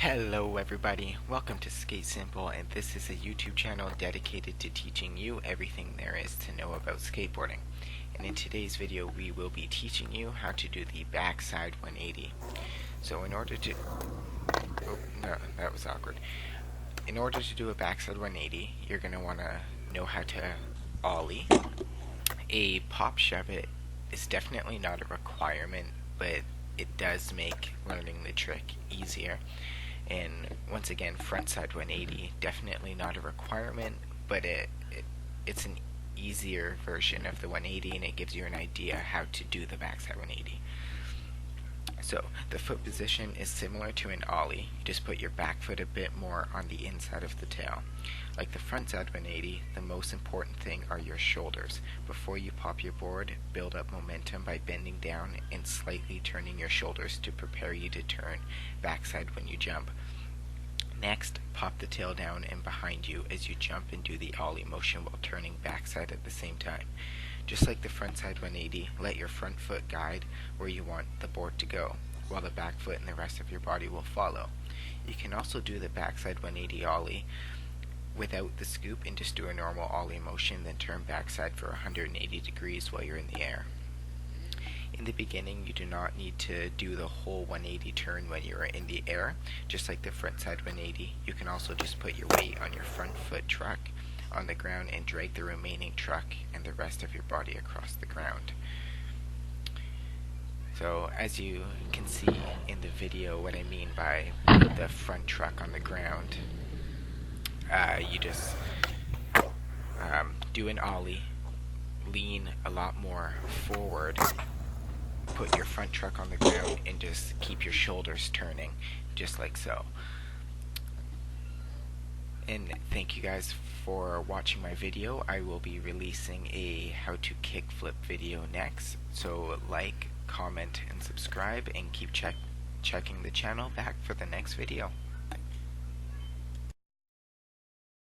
Hello everybody, welcome to Skate Simple, and this is a YouTube channel dedicated to teaching you everything there is to know about skateboarding. And in today's video we will be teaching you how to do the backside 180. So in order to... oh, no, that was awkward. In order to do a backside 180, you're going to want to know how to ollie. A pop shove it is definitely not a requirement, but it does make learning the trick easier. And once again, frontside 180, definitely not a requirement, but it's an easier version of the 180, and it gives you an idea how to do the backside 180. So the foot position is similar to an ollie. You just put your back foot a bit more on the inside of the tail. Like the frontside 180, the most important thing are your shoulders. Before you pop your board, build up momentum by bending down and slightly turning your shoulders to prepare you to turn backside when you jump. Next, pop the tail down and behind you as you jump and do the ollie motion while turning backside at the same time. Just like the frontside 180, let your front foot guide where you want the board to go, while the back foot and the rest of your body will follow. You can also do the backside 180 ollie without the scoop and just do a normal ollie motion, then turn backside for 180 degrees while you're in the air. In the beginning, you do not need to do the whole 180 turn when you're in the air. Just like the frontside 180, you can also just put your weight on your front foot truck on the ground and drag the remaining truck and the rest of your body across the ground. So as you can see in the video what I mean by put the front truck on the ground, you just do an ollie, lean a lot more forward, put your front truck on the ground, and just keep your shoulders turning, just like so. And thank you guys for watching my video. I will be releasing a how to kickflip video next, so like, comment, and subscribe, and keep checking the channel back for the next video.